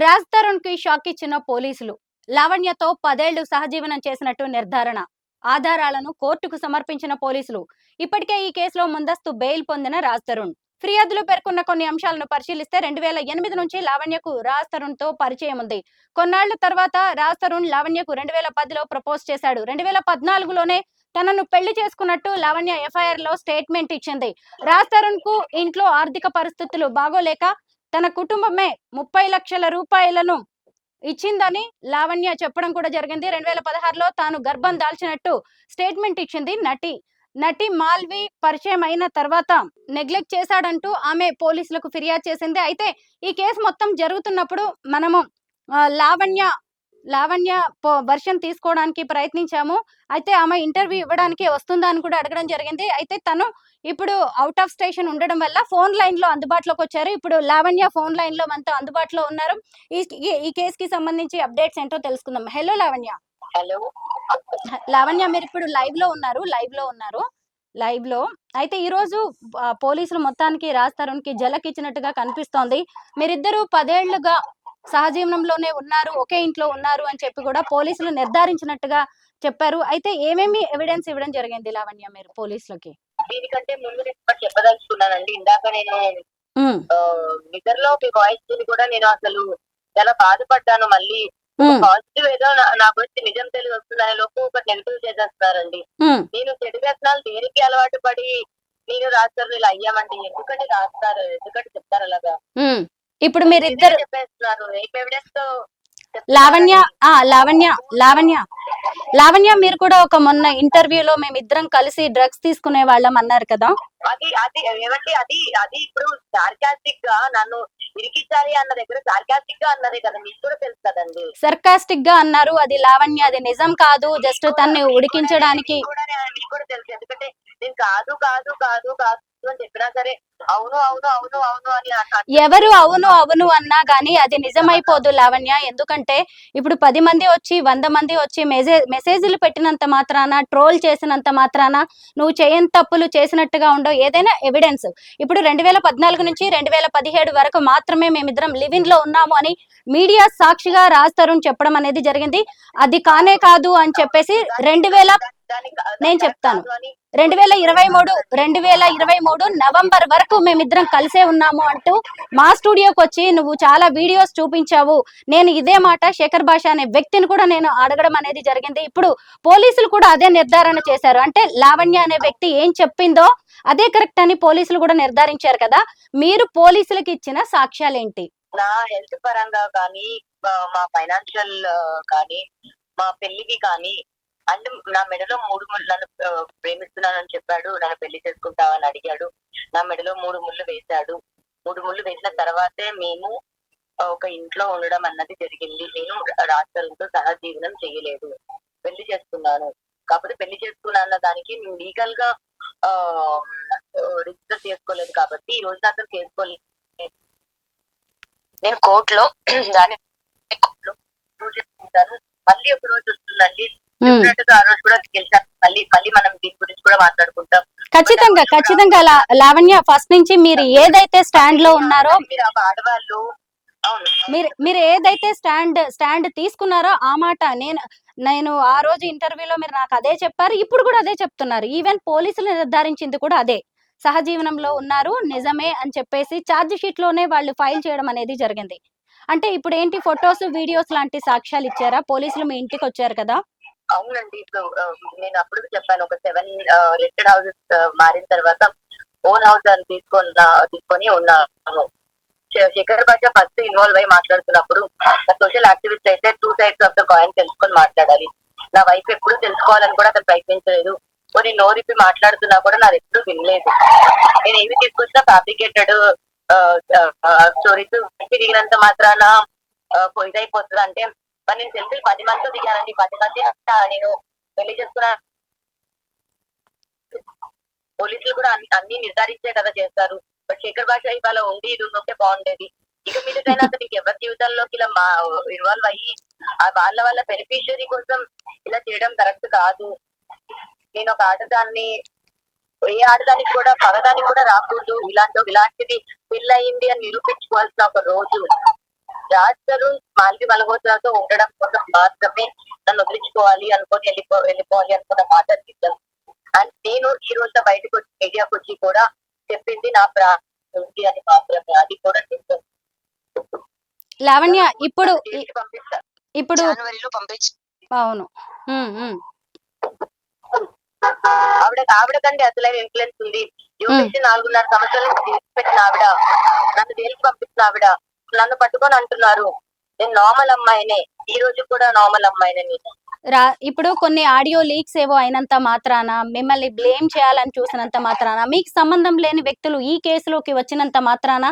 రాజ్ తరుణ్ కి షాక్ ఇచ్చిన పోలీసులు. లావణ్యతో 10 ఏళ్లు సహజీవనం చేసినట్టు నిర్ధారణ. ఆధారాలను కోర్టుకు సమర్పించిన పోలీసులు. ఇప్పటికే ఈ కేసులో ముందస్తు బెయిల్ పొందిన రాజ్ తరుణ్. ఫిర్యాదులో పేర్కొన్న కొన్ని అంశాలను పరిశీలిస్తే 2008 నుంచి లావణ్యకు రాజ్ తరుణ్ తో పరిచయం ఉంది. కొన్నాళ్ల తర్వాత రాజ్ తరుణ్ లావణ్యకు 2010లో ప్రపోజ్ చేశాడు. 2014లోనే తనను పెళ్లి చేసుకున్నట్టు లావణ్య ఎఫ్ఐఆర్ లో స్టేట్మెంట్ ఇచ్చింది. రాజ్ తరుణ్ కు ఇంట్లో ఆర్థిక పరిస్థితులు బాగోలేక తన కుటుంబమే 30 లక్షల రూపాయలను ఇచ్చిందని లావణ్య చెప్పడం కూడా జరిగింది. 2016లో తాను గర్భం దాల్చినట్టు స్టేట్మెంట్ ఇచ్చింది నటి. నటి మాల్వి పరిచయం అయిన తర్వాత నెగ్లెక్ట్ చేశాడంటూ ఆమె పోలీసులకు ఫిర్యాదు చేసింది. అయితే ఈ కేసు మొత్తం జరుగుతున్నప్పుడు మనము లావణ్య లావణ్య వర్షన్ తీసుకోవడానికి ప్రయత్నించాము. అయితే ఆమె ఇంటర్వ్యూ ఇవ్వడానికి వస్తుందా అని కూడా అడగడం జరిగింది. అయితే తను ఇప్పుడు అవుట్ ఆఫ్ స్టేషన్ ఉండడం వల్ల ఫోన్ లైన్ లో అందుబాటులోకి వచ్చారు. ఇప్పుడు లావణ్య ఫోన్ లైన్ లో మనతో అందుబాటులో ఉన్నారు. ఈ కేసు కి సంబంధించి అప్డేట్స్ ఏంటో తెలుసుకుందాం. హలో లావణ్య. హలో లావణ్య, మీరు ఇప్పుడు లైవ్ లో అయితే ఈ రోజు పోలీసులు మొత్తానికి రాజ్ తరుణ్ కి జలక్ ఇచ్చినట్టుగా కనిపిస్తోంది. మీరిద్దరూ 10 ఏళ్లుగా సహజీవనంలోనే ఉన్నారు, ఒకే ఇంట్లో ఉన్నారు అని చెప్పి కూడా పోలీసులు నిర్ధారించినట్టుగా చెప్పారు. అయితే ఏమేమి ఎవిడెన్స్ ఇవ్వడం జరిగింది లావణ్య మీరు పోలీసులకి? దీనికంటే ముందు నేను చెప్పదలుచుకున్నానండి. ఇందాక నేను నిద్రలో మీ వాయిస్ కూడా నేను అసలు చాలా బాధపడ్డాను. మళ్ళీ పాజిటివ్ ఏదో నా గురించి నిజం తెలిసి వస్తుందనే లోపు ఒక నెగిటివ్ చేసేస్తున్నారండి. నేను చెడు వ్యసనాలు దేనికి అలవాటు పడి నేను రాస్తారు ఇలా అయ్యామండి. ఎందుకంటే రాస్తారు, ఎందుకంటే చెప్తారు అలాగా. ఇప్పుడు మీరిద్దరు చెప్పేస్తున్నారు. రేపు ఎవిడెన్స్ తో లావణ్య లావణ్య లావణ్య లావణ్య మీరు కూడా ఒక మొన్న ఇంటర్వ్యూలో మేమిద్దరం కలిసి డ్రగ్స్ తీసుకునే వాళ్ళం అన్నారు కదా. అది అది ఏమంటే అది అది ఇప్పుడు సార్కాస్టిక్ గా నన్ను ఇరికించాలి అన్న దగ్గర సార్కాస్టిక్ గా అన్నదే కదా, మీకు కూడా తెలుసు కదండి. సర్కాస్టిక్ గా అన్నారు. అది లావణ్య, అది నిజం కాదు, జస్ట్ తన్ని ఉడికించడానికి. మీకు కూడా తెలుసు, ఎందుకంటే నేను కాదు కాదు కాదు కాదు అని చెప్పినా సరే అవును అవును అవును అవును అని ఎవరు అవును అవును అన్నా గానీ అది నిజమైపోదు లావణ్య. ఎందుకంటే ఇప్పుడు 10 మంది వచ్చి 100 మంది వచ్చి మెసేజ్లు పెట్టినంత మాత్రాన, ట్రోల్ చేసినంత మాత్రాన నువ్వు చేయని తప్పులు చేసినట్టుగా ఉండవు. ఏదైనా ఎవిడెన్స్ ఇప్పుడు 2014 నుంచి 2017 వరకు మాత్రమే మేమిద్దరం లివింగ్ లో ఉన్నాము అని మీడియా సాక్షిగా రాజ్ తరుణ్ చెప్పడం అనేది జరిగింది. అది కానే కాదు అని చెప్పేసి నేను చెప్తాను 2023 నవంబర్ వరకు మేమిద్దరం కలిసే ఉన్నాము అంటూ మా స్టూడియోకి వచ్చి నువ్వు చాలా వీడియోస్ చూపించావు. నేను ఇదే మాట శేఖర్ భాష అనే వ్యక్తిని కూడా నేను అడగడం అనేది జరిగింది. ఇప్పుడు పోలీసులు కూడా అదే నిర్ధారణ చేశారు. అంటే లావణ్య అనే వ్యక్తి ఏం చెప్పిందో అదే కరెక్ట్ అని పోలీసులు కూడా నిర్ధారించారు కదా. మీరు పోలీసులకు ఇచ్చిన సాక్ష్యాలేంటి? నా హెల్త్ పరంగా కానీ, మా ఫైనాన్షియల్ కానీ, మా పెళ్లికి కానీ, అండ్ నా మెడలో 3 ముళ్ళు, నన్ను ప్రేమిస్తున్నానని చెప్పాడు, నన్ను పెళ్లి చేసుకుంటావని అడిగాడు, నా మెడలో 3 ముళ్ళు వేశాడు. 3 ముళ్ళు వేసిన తర్వాతే మేము ఒక ఇంట్లో ఉండడం అన్నది జరిగింది. నేను రాష్ట్రంతో సహజీవనం చేయలేదు, పెళ్లి చేసుకున్నాను. కాకపోతే పెళ్లి చేసుకున్నా అన్న దానికి లీగల్ గా రిజిస్టర్ చేసుకోలేదు కాబట్టి ఈ రోజు అతను చేసుకోలేదు. నేను కోర్టులో దాన్ని చేసుకుంటాను. మళ్ళీ ఒక రోజు వస్తుందండి, ఆ రోజు కూడా గెలిచాను. మళ్ళీ మనం దీని గురించి కూడా మాట్లాడుకుంటాం. ఖచ్చితంగా లావణ్య, ఫస్ట్ నుంచి మీరు ఏదైతే స్టాండ్ లో ఉన్నారో, ఆడవాళ్ళు మీరు ఏదైతే స్టాండ్ తీసుకున్నారో ఆ మాట నేను ఆ రోజు ఇంటర్వ్యూలో మీరు నాకు అదే చెప్పారు, ఇప్పుడు కూడా అదే చెప్తున్నారు. ఈవెన్ పోలీసులు నిర్ధారించింది కూడా అదే, సహజీవనంలో ఉన్నారు నిజమే అని చెప్పేసి ఛార్జ్ షీట్ లోనే వాళ్ళు ఫైల్ చేయడం అనేది జరిగింది. అంటే ఇప్పుడు ఏంటి, ఫొటోస్ వీడియోస్ లాంటి సాక్ష్యాలు ఇచ్చారా పోలీసులు? మీ ఇంటికి వచ్చారు కదా. అవునండి, ఇప్పుడు నేను అప్పుడు చెప్పాను, ఒక 7 రెంటెడ్ హౌసెస్ మారిన తర్వాత ఓన్ హౌస్ అని తీసుకొని ఉన్నాను. శేఖర్ భాష ఫస్ట్ ఇన్వాల్వ్ అయ్యి మాట్లాడుతున్నప్పుడు సోషల్ యాక్టివిస్ట్ అయితే 2 సైడ్స్ ఆఫ్ ద కాయిన్ తెలుసుకొని మాట్లాడాలి. నా వైఫ్ ఎప్పుడు తెలుసుకోవాలని కూడా అతను ప్రయత్నించలేదు. కొన్ని నోరిపి మాట్లాడుతున్నా కూడా నాది ఎప్పుడు వినలేదు. నేను ఏమి తీసుకొచ్చినా ఫ్యాబ్రికేటెడ్ స్టోరీస్ దిగినంత మాత్రాన ఇదైపోతుంది. అంటే మరి నేను సెల్ఫీ 10 మందితో దిగానండి. 10 మంది నేను పెళ్లి చేసుకున్నా. పోలీసులు కూడా అన్ని నిర్ధారించే కదా చేస్తారు. బట్ శేఖర్ భాష ఇవాళ ఉండి ఇది ఉంటే బాగుండేది. ఇక మీదకైనా అతనికి ఎవరి జీవితంలోకి ఇలా ఇన్వాల్వ్ అయ్యి వాళ్ళ బెనిఫిషియరీ కోసం ఇలా చేయడం కరెక్ట్ కాదు. నేను ఒక ఆడదాన్ని, ఏ ఆడదానికి కూడా పగదానికి కూడా రాకూడదు. ఇలాంటిది పెళ్ళయింది అని నిరూపించుకోవాల్సిన ఒక రోజు రాజ్ తరుణ్ మాల్వి మల్హోత్రాతో ఉండడం కోసం మాత్రమే నన్ను వదిలించుకోవాలి అనుకొని వెళ్ళిపోవాలి అనుకున్న మాట నిజం. అండ్ నేను ఈ రోజు బయటకు వచ్చి మీడియాకి వచ్చి కూడా చెప్పింది నా ఉంది అని మాత్రమే, అది కూడా నిజం. లావణ్య ఇప్పుడు పంపిస్తా ఇప్పుడు జనవరిలో పంపించి అవును. ఆవిడ కంటే అసలైన ఇన్ఫ్లుయెన్స్ ఉంది. యూపీసీ 4.5 సంవత్సరాల నుంచి పెట్టిన ఆవిడ, నన్ను జైలుకి పంపిస్తున్న ఆవిడ నన్ను పట్టుకొని అంటున్నారు నేను నార్మల్ అమ్మాయినే, ఈ రోజు కూడా నార్మల్ అమ్మాయినే నేను. ఇప్పుడు కొన్ని ఆడియో లీక్స్ ఏవో అయినంత మాత్రాన, మిమ్మల్ని బ్లేమ్ చేయాలని చూసినంత మాత్రాన, మీకు సంబంధం లేని వ్యక్తులు ఈ కేసులోకి వచ్చినంత మాత్రాన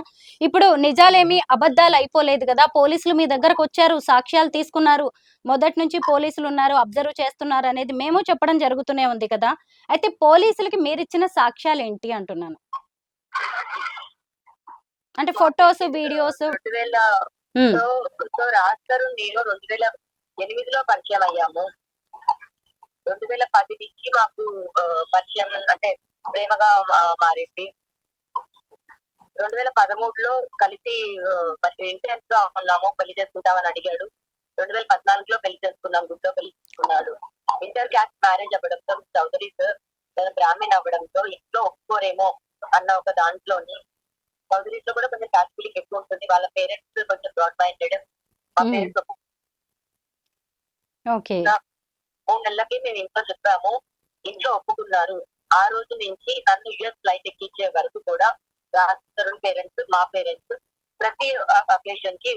ఇప్పుడు నిజాలేమి అబద్ధాలు అయిపోలేదు కదా. పోలీసులు మీ దగ్గరకు వచ్చారు, సాక్ష్యాలు తీసుకున్నారు, మొదటి నుంచి పోలీసులు ఉన్నారు, అబ్జర్వ్ చేస్తున్నారు అనేది మేము చెప్పడం జరుగుతూనే ఉంది కదా. అయితే పోలీసులకి మీరిచ్చిన సాక్ష్యాలు ఏంటి అంటున్నాను, అంటే ఫొటోస్, వీడియోస్. రాస్తారు నేను 2008లో పరిచయం అయ్యాము. 2010 నుంచి మాకు పరిచయం అంటే ప్రేమగా మారింది. 2013లో కలిసి ఇంటెన్స్ గా ఉన్నాము, పెళ్లి చేసుకుంటామని అడిగాడు. 2014లో పెళ్లి చేసుకున్నాం, గుడ్లో పెళ్లి చేసుకున్నాడు. ఇంటర్ క్యాస్ట్ మ్యారేజ్ అవ్వడంతో చౌదరీస్ బ్రాహ్మణ్ అవ్వడంతో ఇంట్లో ఒప్పుకోరేమో అన్న ఒక దాంట్లోని, చౌదరీస్ లో కూడా కొంచెం క్యాస్ట్ ఫీలింగ్ ఎక్కువ ఉంటుంది, వాళ్ళ పేరెంట్స్ కొంచెం బ్రాడ్ మైండెడ్. మా పేరెంట్స్ 3 నెలలకి మేము ఇంట్లో చెప్పాము, ఇంట్లో ఒప్పుకున్నారు. ఆ రోజు నుంచి నన్ను యుఎస్ ఫ్లైట్ ఎక్కించే వరకు కూడా రాజ్ పేరెంట్స్, మా పేరెంట్స్ ప్రతి అకేషన్ కి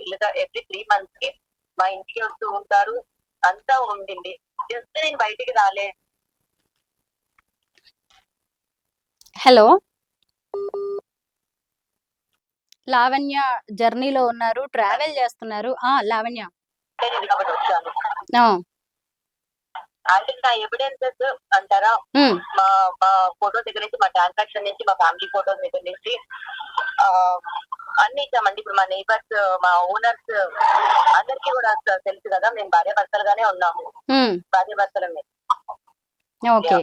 ఎవ్రీ 3 months కి మా ఇంటికి వస్తూ ఉంటారు. అంతా ఉండింది. జస్ట్ నేను బయటికి రాలే. హలో లావణ్య జర్నీలో ఉన్నారు, ట్రావెల్ చేస్తున్నారు. లావణ్య కాబట్టి వచ్చాను. అంటే నా ఎవిడెన్సెస్ అంటారా, మా ఫోటో దగ్గర నుంచి, మా ట్రాన్సాక్షన్ నుంచి, మా ఫ్యామిలీ ఫోటోస్ దగ్గర నుంచి అన్ని ఇచ్చామండి. ఇప్పుడు మా నైబర్స్, మా ఓనర్స్ అందరికి కూడా తెలుసు కదా, మేము భార్యాభర్తలుగానే ఉన్నాము, భార్యాభర్తలమే. ఓకే.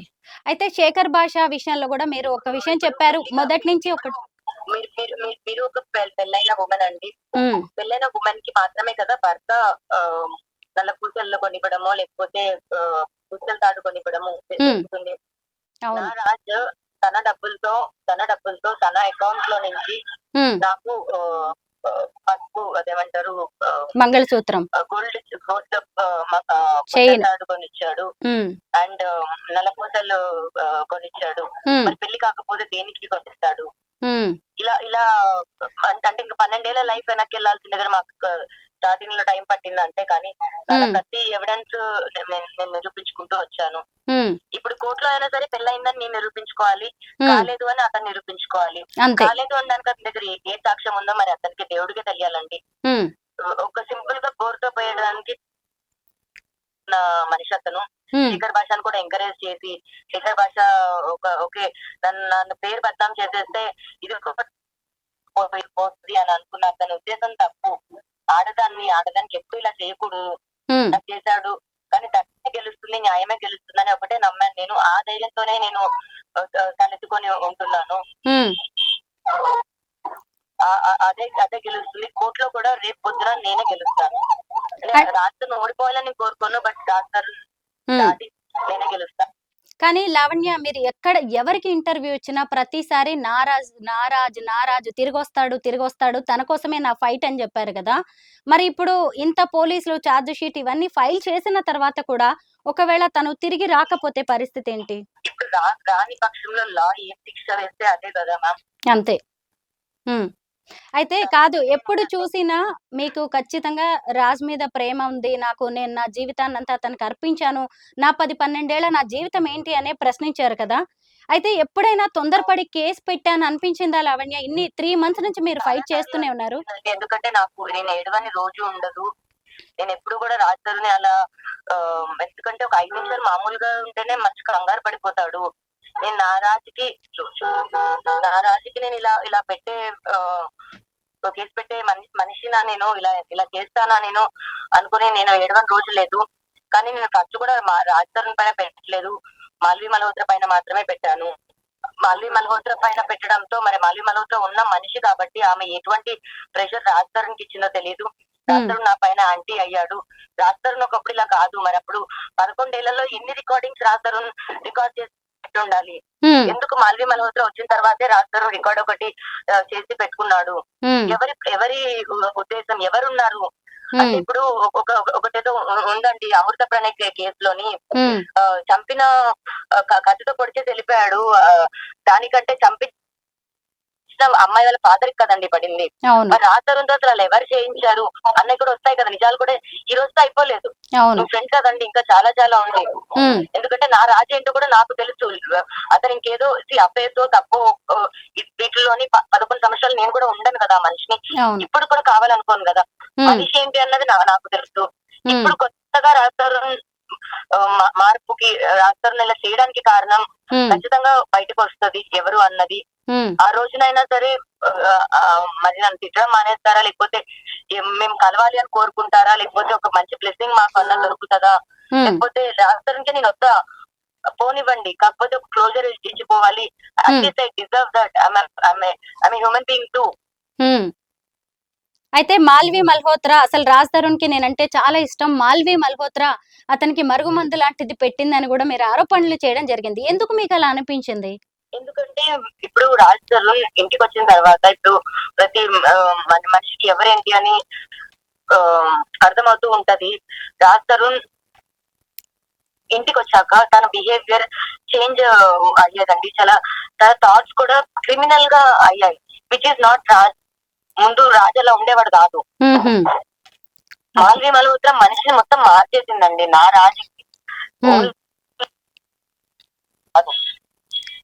అయితే శేఖర్ భాష విషయంలో కూడా మీరు ఒక విషయం చెప్పారు, మొదటి నుంచి ఒక మీరు ఒక పెళ్ళైన ఉమెన్ అండి. పెళ్ళైన ఉమెన్ కి మాత్రమే కదా భర్త నల్ల పూసల్లో కొనివ్వడమో లేకపోతే పుస్తలు తాడు కొనివ్వడము జరుగుతుంది. రాజ్ తన డబ్బులతో తన అకౌంట్ లో నుంచి నాకు పసుపు, అదేమంటారు, మంగళసూత్రం, గోల్డ్ తాడు కొనిచ్చాడు అండ్ నల్లపూసలు కొనిచ్చాడు. మరి పెళ్లి కాకపోతే దేనికి కొనిస్తాడు? ఇలా అంటే ఇంకా 12 ఏళ్ల లైఫ్ వెనక్కి వెళ్ళాల్సిన దగ్గర మాకు స్టార్టింగ్ లో టైం పట్టింది అంతే. కానీ ప్రతి ఎవిడెన్స్ నేను నిరూపించుకుంటూ వచ్చాను. ఇప్పుడు కోర్టులో అయినా సరే పెళ్ళయిందని నేను నిరూపించుకోవాలి, కాలేదు అని అతను నిరూపించుకోవాలి. కాలేదు అని దానికి అతని దగ్గర ఏ సాక్ష్యం ఉందో మరి అతనికి దేవుడికి తెలియాలండి. ఒక సింపుల్ గా బోర్తో పోయడానికి మనిషి అతను. శేఖర్ భాషను కూడా ఎంకరేజ్ చేసి, శేఖర్ భాష ఓకే నన్ను పేరు బద్నాం చేసేస్తే ఇది పోతుంది అని అనుకున్న అతని ఉద్దేశం తప్పు. ఆడదానికి ఎప్పుడు ఇలా చేయకూడదు, చేశాడు. కానీ తప్పే గెలుస్తుంది, న్యాయమే గెలుస్తుందని ఒకటే నమ్మాను నేను. ఆ ధైర్యంతోనే నేను తలెత్తుకొని ఉంటున్నాను. అదే గెలుస్తుంది. కోర్టులో కూడా రేపు పొద్దున నేనే గెలుస్తాను. రాష్ట్రం ఓడిపోవాలని కోరుకోను, బట్ డాక్టర్ నేనే గెలుస్తాను. కానీ లావణ్య, మీరు ఎవరికి ఇంటర్వ్యూ ఇచ్చినా ప్రతిసారి నారాజు తిరిగి వస్తాడు, తన కోసమే నా ఫైట్ అని చెప్పారు కదా. మరి ఇప్పుడు ఇంత పోలీసులు ఛార్జ్ షీట్ ఇవన్నీ ఫైల్ చేసిన తర్వాత కూడా ఒకవేళ తను తిరిగి రాకపోతే పరిస్థితి ఏంటి? ఇప్పుడు రాని పక్షంలో లా ఏం శిక్ష వేస్తే అదే కదా మ్యామ్. అంతే. అయితే కాదు, ఎప్పుడు చూసినా మీకు ఖచ్చితంగా రాజ్ మీద ప్రేమ ఉంది, నేను నా జీవితాన్ని అంతా అతనికి అర్పించాను, నా 10-12 ఏళ్ల నా జీవితం ఏంటి అనే ప్రశ్నించారు కదా. అయితే ఎప్పుడైనా తొందరపడి కేసు పెట్టాను అనిపించిందా లావణ్య? 3 months నుంచి మీరు ఫైట్ చేస్తూనే ఉన్నారు. ఎందుకంటే నేను ఏడవని రోజు ఉండదు. నేను ఎప్పుడు కూడా రాజధాని అలా ఎందుకంటే ఒక 5 నిమిషాలు మామూలుగా ఉంటేనే మంచి కంగారు పడిపోతాడు. నేను నారాజుకి నేను ఇలా పెట్టే కేసు పెట్టే మనిషినా, నేను ఇలా చేస్తానా నేను అనుకుని నేను ఏడవని రోజు లేదు. కానీ నేను ఖర్చు కూడా రాజధాని పైన పెట్టలేదు, మాల్వి మల్హోత్రా పైన మాత్రమే పెట్టాను. మాల్వి మల్హోత్రా పైన పెట్టడంతో మరి మాల్వి మల్హోత్రా ఉన్న మనిషి కాబట్టి ఆమె ఎటువంటి ప్రెషర్ రాజధానికి ఇచ్చిందో తెలియదు. రాస్తారు నా పైన యాంటీ అయ్యాడు. రాస్తారు ఒకప్పుడు ఇలా కాదు. మరి అప్పుడు 11 ఏళ్లలో ఎన్ని రికార్డింగ్స్ రాస్తారు రికార్డ్ చేసి ఉండాలి. ఎందుకు మాల్వి మల్హోత్రా వచ్చిన తర్వాతే రాస్తారు రికార్డ్ ఒకటి చేసి పెట్టుకున్నాడు. ఎవరి ఉద్దేశం, ఎవరున్నారు అంటే ఇప్పుడు ఒకటేదో ఉందండి అమృత ప్రణయ్ కేసులోని చంపిన కత్తితో పొడిచే తెలిపాడు. దానికంటే చంపించిన అమ్మాయి వాళ్ళ ఫాదర్ కదండి పడింది. మరి రాతరుందో అసలు ఎవరు చేయించారు అన్నవి కూడా వస్తాయి కదా, నిజాలు కూడా ఈ రోజుతో అయిపోలేదు. ఫ్రెండ్ కదండి, ఇంకా చాలా చాలా ఉంది. ఎందుకంటే నా రాజు ఏంటో కూడా నాకు తెలుసు. అతను ఇంకేదో అప్పేదో తప్పు వీటిలోని 11 సంవత్సరాలు నేను కూడా ఉండను కదా మనిషిని. ఇప్పుడు కూడా కావాలనుకోను కదా మనిషి ఏంటి అన్నది నాకు తెలుసు. ఇప్పుడు కొత్తగా రాస్తారు మార్పుకి రాస్తారు ఇలా చేయడానికి కారణం ఖచ్చితంగా బయటకు వస్తుంది ఎవరు అన్నది. ఆ రోజునైనా సరే మరి నన్ను తిట్టడం మానేస్తారా, లేకపోతే మేము కలవాలి అని కోరుకుంటారా, లేకపోతే ఒక మంచి బ్లెస్సింగ్ మాకు అన్న దొరుకుతుందా, లేకపోతే రాస్తారంటే నేను వద్దా పోనివ్వండి, కాకపోతే ఒక క్లోజర్ ఇచ్చిపోవాలి. At least I deserve that. I human being too. అయితే మాల్వి మల్హోత్రా అసలు రాజ్ తరుణ్ కి నేనంటే చాలా ఇష్టం. మాల్వి మల్హోత్రా అతనికి మరుగుమందు లాంటిది పెట్టిందని కూడా మీరు ఆరోపణలు చేయడం జరిగింది. ఎందుకు మీకు అలా అనిపించింది? ఎందుకంటే ఇప్పుడు రాజ్ తరుణ్ ఇంటికి వచ్చిన తర్వాత ఇప్పుడు ప్రతి మనిషికి ఎవరేంటి అని అర్థమవుతూ ఉంటది. రాజ్ తరుణ్ ఇంటికి వచ్చాక తన బిహేవియర్ చేంజ్ అయ్యేదండి. చాలా తన థాట్స్ కూడా క్రిమినల్ గా అయ్యాయి. Which is not Raj. ముందు రాజు అలా ఉండేవాడు కాదు. మాల్వి మల్హోత్రా మనిషిని మొత్తం మార్చేసిందండి. నా రాజుకి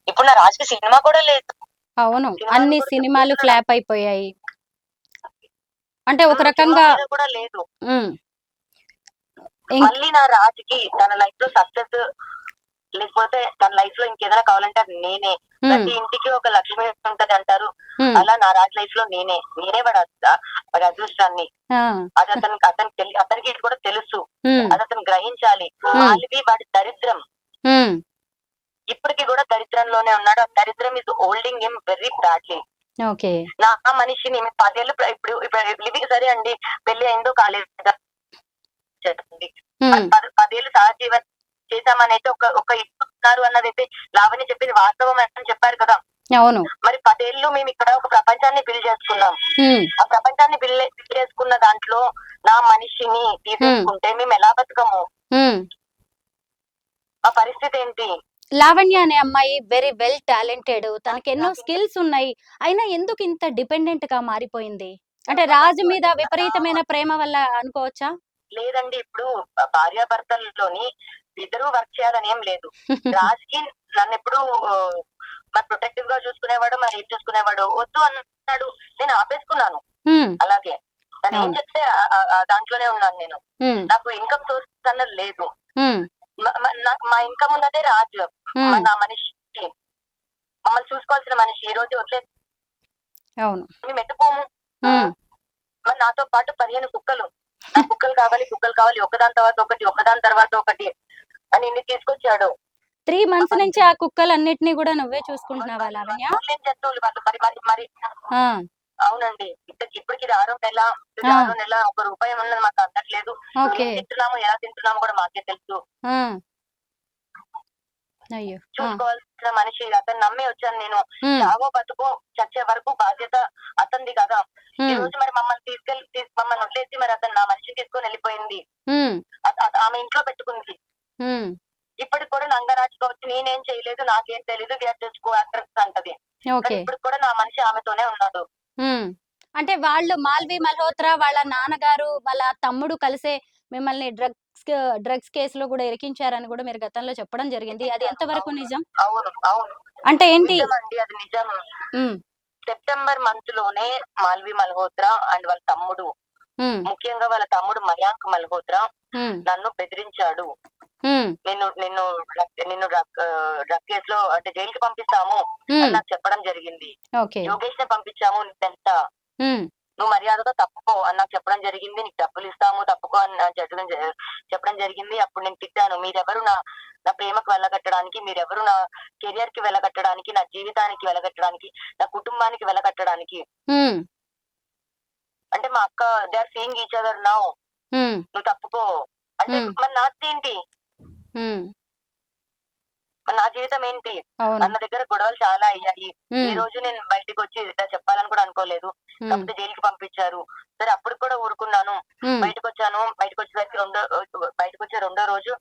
ఇప్పుడు నా రాజుకి సినిమా కూడా లేదు. అవును, అన్ని సినిమాలు ఫ్లాప్ అయిపోయాయి. అంటే ఒక రకంగా కూడా లేదు. మళ్ళీ నా రాజుకి తన లైఫ్ లో సక్సెస్ లేకపోతే తన లైఫ్ లో ఇంకేదైనా కావాలంటే అది నేనే. ప్రతి ఇంటికి ఒక లక్ష్మి ఉంటది అంటారు, అలా నా రాజు లైఫ్ లో నేనే వాడి అదృష్టాన్ని. అది అతనికి కూడా తెలుసు, అది అతను గ్రహించాలి. మాల్వి వాడి దరిద్రం ఇప్పటికి కూడా దరిద్రంలోనే ఉన్నాడు. ఆ దరిద్రం is holding him very badly. నా మనిషిని 10 ఏళ్ళు ఇప్పుడు లివింగ్ సరే అండి, పెళ్లి అయిందో కాలేదు, 10 ఏళ్ళు సహజీవన్ చేశామని అయితే ఒక ఇస్తున్నారు అన్నదైతే లావణ్య చెప్పింది వాస్తవం అని చెప్పారు కదా. అవును, మరి 10 ఏళ్ళు మేము ఇక్కడ ఒక ప్రపంచాన్ని బిల్డ్ చేసుకున్నాం. ఆ ప్రపంచాన్ని బిల్డ్ చేసుకున్న దాంట్లో నా మనిషిని తీసుకుంటే మేము ఎలా బతుకము? ఆ పరిస్థితి ఏంటి? లావణ్య అనే అమ్మాయి వెరీ వెల్ టాలెంటెడ్, తనకి ఎన్నో స్కిల్స్ ఉన్నాయి. అయినా ఎందుకు ఇంత డిపెండెంట్ గా మారిపోయింది? అంటే రాజు మీద విపరీతమైన ప్రేమ వల్ల అనుకోవచ్చా? లేదండి, ఇప్పుడు భార్యాభర్తల్లోని ఇద్దరు వర్క్ చేయాలని ఏం లేదు. రాజుకి నన్ను ఎప్పుడు మరి ప్రొటెక్టివ్ గా చూసుకునేవాడు, మరి ఏం చూసుకునేవాడు. వద్దు అన్నాడు, నేను ఆపేసుకున్నాను. అలాగే తను ఏం చెప్తే దాంట్లోనే ఉన్నాను నేను. నాకు ఇన్కమ్ సోర్స్ అన్నది లేదు. మా ఇన్కమ్ ఉన్నదే రాజు, నా మనిషి, మమ్మల్ని చూసుకోవాల్సిన మనిషి. ఈ రోజు వదిలే మేము ఎత్తుకోము. మరి నాతో పాటు 15 కుక్కలు, కుక్కలు కావాలి, ఒకదాని తర్వాత ఒకటి అని ఇన్ని తీసుకొచ్చాడు. 3 months నుంచి ఆ కుక్కలన్నిటినీ కూడా నువ్వే చూసుకుంటున్నావా లావణ్య? జంతువులు మరి అవునండి. ఇప్పటికి 6వ నెల 1 రూపాయి ఉన్నది మాకు అందట్లేదు. తింటున్నాము, ఎలా తింటున్నాము కూడా మాకే తెలుసు. చూసుకోవాల్సిన మనిషి అతను నమ్మి వచ్చాను నేను. చావో బతుకో చచ్చే వరకు బాధ్యత అతనిది కదా. ఈ రోజు మరి మమ్మల్ని వదిలేసి మరి అతను నా మనిషిని తీసుకొని వెళ్ళిపోయింది. ఆమె ఇంట్లో పెట్టుకుంది. ఇప్పటికి కూడా నంగరాజుగా వచ్చి నేనేం చేయలేదు, నాకేం తెలీదు, అంటది. ఇప్పుడు కూడా నా మనిషి ఆమెతోనే ఉన్నాడు. అంటే వాళ్ళు మాల్వి మల్హోత్రా వాళ్ళ నాన్నగారు వాళ్ళ తమ్ముడు కలిసే మిమ్మల్ని డ్రగ్స్ కేసులో కూడా ఇరికించారని కూడా మీరు గతంలో చెప్పడం జరిగింది. అది ఎంతవరకు నిజం? అవును, అంటే ఏంటి అది నిజం. సెప్టెంబర్ మంత్ లోనే మాల్వి మల్హోత్రా అండ్ వాళ్ళ తమ్ముడు, ముఖ్యంగా వాళ్ళ తమ్ముడు మయాంక్ మల్హోత్రా నన్ను బెదిరించాడు. నిన్ను డ్రగ్ కేసులో అంటే జైలుకి పంపిస్తాము అని నాకు చెప్పడం జరిగింది. యోగేష్ ని పంపించాము, ఎంత నువ్వు మర్యాదగా తప్పుకో అని నాకు చెప్పడం జరిగింది. నీకు డబ్బులు ఇస్తాము తప్పుకో అని చెప్పడం జరిగింది. అప్పుడు నేను తిట్టాను, మీరెవరు నా ప్రేమకు వెళ్ళగట్టడానికి, మీరెవరు నా కెరియర్ కి వెళ్ళగట్టడానికి, నా జీవితానికి వెళ్ళగట్టడానికి, నా కుటుంబానికి వెళ్ళగట్టడానికి. అంటే మా అక్క they are seeing each other now, um, నువ్వు తప్పుకో అంటే ఉమ్, మరి నాదేంటి, ఉమ్, మరి నా జీవితం ఏంటి? అవును. అన్న దగ్గర గొడవలు చాలా అయ్యాయి. ఈ ఉమ్, రోజు నేను బయటకు వచ్చి ఇలా చెప్పాలని కూడా అనుకోలేదు. ఉమ్, కాకపోతే జైలుకి పంపించారు. సరే అప్పుడు కూడా ఊరుకున్నాను. ఉమ్, బయటకు వచ్చాను. బయటకు వచ్చేసరికి బయటకు వచ్చే రెండో రోజు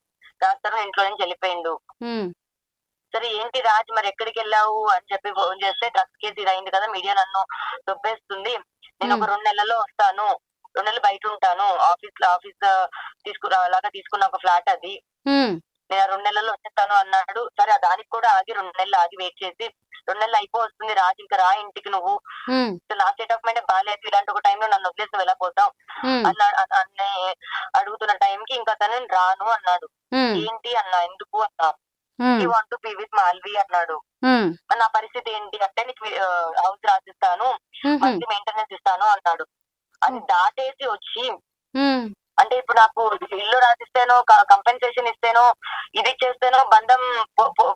రాస్తారు ఇంట్లో నుంచి వెళ్ళిపోయిండు. ఉమ్, సరే ఏంటి రాజ్ మరి ఎక్కడికి వెళ్ళావు అని చెప్పి ఫోన్ చేస్తే డ్రగ్స్ కేసు ఇది అయింది కదా, మీడియా నన్ను దొబ్బేస్తుంది, నేను ఒక 2 నెలల్లో వస్తాను, 2 నెలలు బయట ఉంటాను, ఆఫీస్ లాగా తీసుకున్న ఒక ఫ్లాట్ అది, ఉమ్, నేను 2 నెలల్లో వచ్చేస్తాను అన్నాడు. సరే దానికి కూడా ఆగి 2 నెలలు ఆగి వెయిట్ చేసి 2 నెలలు అయిపోతుంది రాజు ఇంకా రా ఇంటికి, నువ్వు ఉమ్, నా స్టేట్ ఆఫ్ మైండ్ బాగాలేదు, ఇలాంటి ఒక టైంలో నన్ను వదిలేసి వెళ్ళిపోతావు ఉమ్, అన్న అడుగుతున్న టైంకి ఇంకా తను రాను అన్నాడు. ఉమ్, ఏంటి అన్నా, ఎందుకు అన్నా, um, you want to be with Malvi అన్నాడు. ఉమ్, మరి నా పరిస్థితి ఏంటి అంటే నీకు హౌస్ రాసిస్తాను, ఉహుం, మంత్లీ మెయింటెనెన్స్ ఇస్తాను అన్నాడు. అది దాటేసి వచ్చి ఉమ్, అంటే ఇప్పుడు నాకు ఇల్లు రాసిస్తేనో కంపెన్సేషన్ ఇస్తేనో ఇది చేస్తేనో బంధం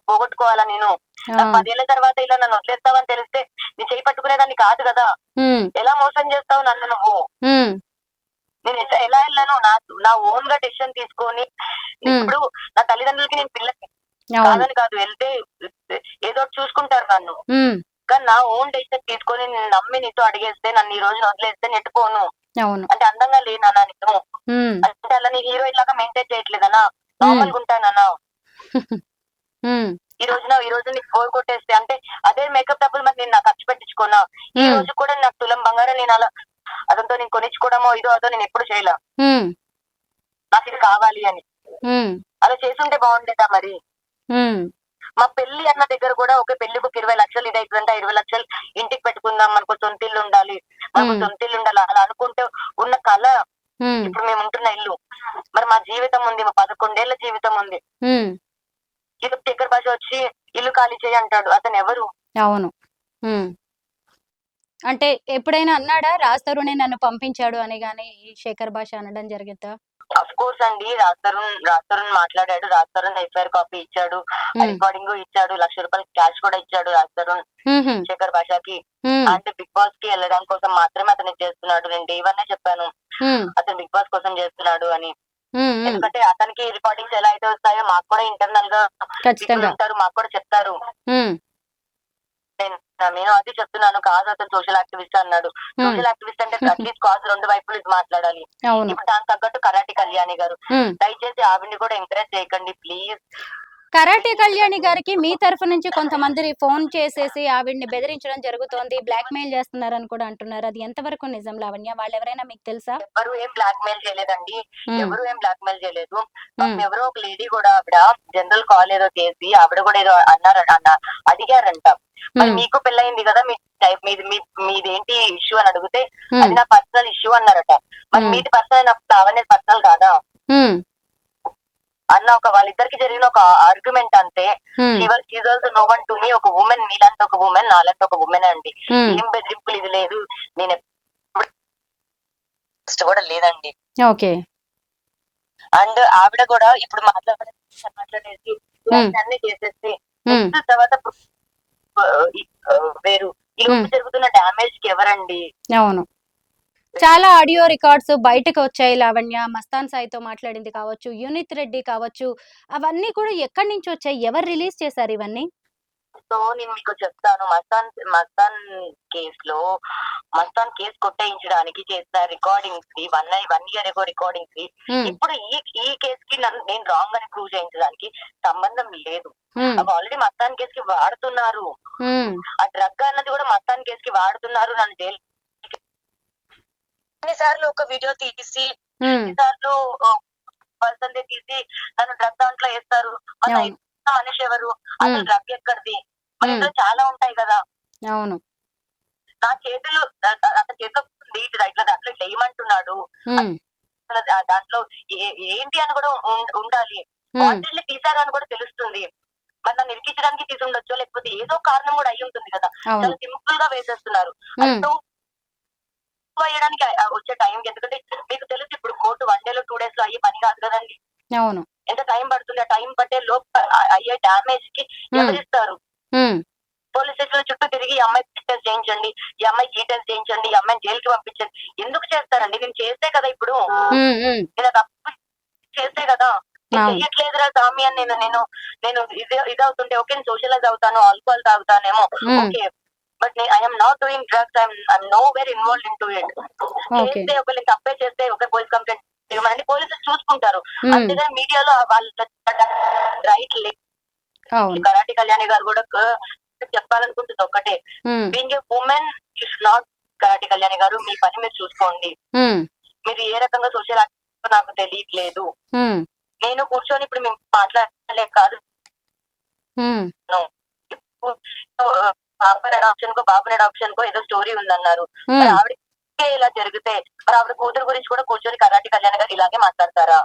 పోగొట్టుకోవాలా నేను? నాకు 10 ఏళ్ల తర్వాత ఇలా నన్ను వదిలేస్తావని తెలిస్తే నీ చేయి పట్టుకునేదాన్ని కాదు కదా. ఉమ్, ఎలా మోసం చేస్తావు నన్ను నువ్వు? ఉమ్, నేను ఎలా వెళ్ళాను? నా ఓన్ గా డెసిషన్ తీసుకొని ఇప్పుడు నా తల్లిదండ్రులకి నేను పిల్లకి అవును. కాదని కాదు, వెళ్తే ఏదో ఒకటి చూసుకుంటారు నన్ను, ఉమ్, కానీ నా ఓన్ డెసిషన్ తీసుకొని నేను నమ్మి నీతో అడిగేస్తే నన్ను ఈ రోజు వదిలేస్తే నెట్టుకోను. అవును. అంటే అందంగా లేనన్నా నేను, ఉమ్, అంటే అలా నీ హీరోయిన్ లాగా మెయింటైన్ చేయట్లేదన్నా, నార్మల్ గా ఉంటానన్నా. ఉమ్, ఈ రోజు నీకు బోర్ కొట్టేస్తే అంటే అదే మేకప్ డబ్బులు మరి నేను నాకు ఖర్చు పెట్టించుకోనా? ఈ ఉమ్, రోజు కూడా నాకు తులం బంగారం నేను అలా అదంతా నేను కొనిచ్చుకోవడమో ఇదో అదో నేను ఎప్పుడు చేయలే. ఉమ్, నాకు ఇది కావాలి అని ఉమ్, అలా చేసుంటే బాగుండేదా మరి? ఉమ్, మా పెళ్లి అన్న దగ్గర కూడా ఒక పెళ్లికి ఒక 20 లక్షలు ఇది అవుతుందంటే 20 లక్షలు ఇంటికి పెట్టుకుందాం, మనకు సొంతిల్లు ఉండాలి, మనకు సొంతిల్లు ఉండాలి అలా అనుకుంటే ఉన్న కళ ఉమ్, ఇప్పుడు మేము ఉంటున్న ఇల్లు. మరి మా జీవితం ఉంది, మా 11 ఏళ్ల జీవితం ఉంది. ఉమ్, ఇది శేఖర్ భాష వచ్చి ఇల్లు ఖాళీ చేయి అంటాడు, అతను ఎవరు? అవును. ఉమ్, అంటే ఎప్పుడైనా అన్నాడా రాజ్ తరుణే నన్ను పంపించాడు అని గాని శేఖర్ భాష అనడం జరిగిద్దా? అఫ్ కోర్స్ అండి, రాజ్ తరుణ్ మాట్లాడాడు. రాజ్ తరుణ్ ఎఫ్ఐఆర్ కాపీ ఇచ్చాడు, రికార్డింగ్ ఇచ్చాడు, ₹1,00,000 క్యాష్ కూడా ఇచ్చాడు రాజ్ తరుణ్ ఉహుం, శేఖర్ భాషకి. ఉమ్, అంటే బిగ్ బాస్ కి వెళ్ళడం కోసం మాత్రమే అతను చేస్తున్నాడు. నేను డే 1 చెప్పాను ఉమ్, అతను బిగ్ బాస్ కోసం చేస్తున్నాడు అని. ఉమ్, ఉమ్, ఎందుకంటే అతనికి రికార్డింగ్స్ ఎలా అయితే వస్తాయో మాకు కూడా ఇంటర్నల్ గా people ఖచ్చితంగా. ఉంటారు, మాకు కూడా చెప్తారు. ఉమ్, నేను అది చెప్తున్నాను కాదు అతను సోషల్ యాక్టివిస్ట్ అన్నాడు. ఉమ్, సోషల్ యాక్టివిస్ట్ అంటే అట్లీస్ట్ కాజ్ 2 వైపులు ఇది మాట్లాడాలి. అవును. ఇప్పుడు దానికి తగ్గట్టు కరాటి కళ్యాణి గారు, ఉమ్, దయచేసి ఆవిడ్ని కూడా ఎంకరేజ్ చేయకండి ప్లీజ్. కరాటే కళ్యాణి గారికి మీ తరఫు నుంచి కొంతమంది ఫోన్ చేసేసి ఆవిడ్ని బెదిరించడం జరుగుతోంది, బ్లాక్ మెయిల్ చేస్తున్నారని కూడా అంటున్నారు. అది ఎంతవరకు నిజం లావణ్య? వాళ్ళు ఎవరైనా మీకు తెలుసా? ఎవరు ఏం బ్లాక్ మెయిల్ చేయలేదండి, ఉమ్, ఎవరు ఏం బ్లాక్ మెయిల్ చేయలేదు. ఉమ్, ఎవరో ఒక లేడీ కూడా ఆవిడ జనరల్ కాల్ ఏదో చేసి ఆవిడ కూడా ఏదో అడిగారంట. మరి ఉమ్, మీకు పెళ్ళయింది కదా, మీదేంటి ఇష్యూ అని అడిగితే ఉమ్, అది నా పర్సనల్ ఇష్యూ అన్నారట. మరి ఉమ్, మీది పర్సనల్ అయినప్పుడు అవన్నీ పర్సనల్ కాదా ఉమ్, అన్న? వాళ్ళిద్దరికి జరిగిన ఒక ఆర్గ్యుమెంట్ అంతే. Um, she's also no one to me, ఒక ఉమెన్, మీలాంటి ఒక ఉమెన్, నాలాంటి ఒక ఉమెన్ అండి. ఉమ్, ఏం బెదిరింపులు ఇది లేదు, నేను కూడా లేదండి. ఓకే. అండ్ ఆవిడ కూడా ఇప్పుడు మాట్లాడేసి అన్ని చేసేసి ఉమ్, నెక్స్ట్ తర్వాత వేరు ఈ లోపు జరుగుతున్న డ్యామేజ్ కి ఎవరండి? అవును. చాలా ఆడియో రికార్డ్స్ బయటకు వచ్చాయి లావణ్య. మస్తాన్ సాయితో మాట్లాడింది కావచ్చు, యూనిత్ రెడ్డి కావచ్చు, అవన్నీ కూడా ఎక్కడి నుంచి వచ్చాయి? ఎవరు రిలీజ్ చేశారు ఇవన్నీ? సో నేను మీకు చెప్తాను, మస్తాన్ కేసు కొట్టేయించడానికి చేసిన రికార్డింగ్స్ కి 1 year ago రికార్డింగ్స్ కి ఉమ్, ఇప్పుడు ఈ కేసుకి నేను రాంగ్ అని ప్రూవ్ చేయించడానికి సంబంధం లేదు. ఉమ్, అవి ఆల్రెడీ మస్తాన్ కేసుకి వాడుతున్నారు. ఉమ్, ఆ డ్రగ్ అన్నది కూడా మస్తాన్ కేసుకి వాడుతున్నారు. నన్ను జైలు ఎన్నిసార్లు ఒక వీడియో తీసి ఉమ్, ఎన్నిసార్లు పర్సన్ తీసి నన్ను డ్రగ్ దాంట్లో వేస్తారు. మన అవును. మనిషి ఎవరు, అసలు ఉమ్, డ్రగ్ ఎక్కడిది, మన ఇంట్లో చాలా ఉంటాయి కదా. అవును. నా చేతులు అతని చేతిలో ఇట్లా దాంట్లో ఇట్లా ఏమంటున్నాడు, ఉమ్, దాంట్లో ఏంటి అని కూడా ఉండాలి. ఉమ్, వాటిని తీసారని కూడా తెలుస్తుంది. మరి నన్ను ఇరికించడానికి తీసి ఉండొచ్చు, లేకపోతే ఏదో కారణం కూడా అయి ఉంటుంది కదా. అవును. చాలా సింపుల్ గా వేసేస్తున్నారు. ఉమ్, వేయడానికి వచ్చే టైం, ఎందుకంటే మీకు తెలుసు ఇప్పుడు కోర్టు 1 day లో 2 days లో అయ్యే పని కాదు కదండి. అవును. ఎంత టైం పడుతుంది? ఆ టైం పట్టే లోపు అయ్యే డామేజ్ కి ఉమ్, ఎవరిస్తారు? ఉమ్, పోలీస్ స్టేషన్ చుట్టూ తిరిగి ఈ అమ్మాయి టెస్ట్ చేయించండి, ఈ అమ్మాయికి ఈ టెస్ట్ చేయించండి, ఈ అమ్మాయిని జైలుకి పంపించండి. ఎందుకు చేస్తారండి? నేను చేస్తే కదా ఇప్పుడు, నేను తప్పు చేస్తే కదా. నేను చెయ్యట్లేదురా స్వామి అని నేను ఇదవుతుంటే ఓకే, నేను సోషలైజ్ అవుతాను, ఆల్కహాల్ తాగుతానేమో okay, but I'm not doing drugs, I'm no very involve in to it. చేస్తే ఒకళ్ళు తప్పే చేస్తే ఒక పోలీస్ కంప్లైంట్ ఇవ్వమని పోలీసులు చూసుకుంటారు. అంతేగాని మీడియాలో వాళ్ళ రైట్ లేదు. కరాటి కళ్యాణి గారు కూడా చెప్పాలనుకుంటుంది ఒక్కటే, being a women is not. Karate Kalyani గారు, మీ పని మీరు చూసుకోండి. మీరు ఏ రకంగా సోషల్ నాకు తెలియట్లేదు. నేను కూర్చొని ఇప్పుడు మేము మాట్లాడలే కాదు. పాప అడాప్షన్ కో బాబుని అడాప్షన్ కో ఏదో స్టోరీ ఉందన్నారు. మరి ఆవిడకే ఇలా జరిగితే మరి ఆవిడ కూతురు గురించి కూడా కూర్చొని కరాటి కళ్యాణ్ గారు ఇలాగే మాట్లాడతారా?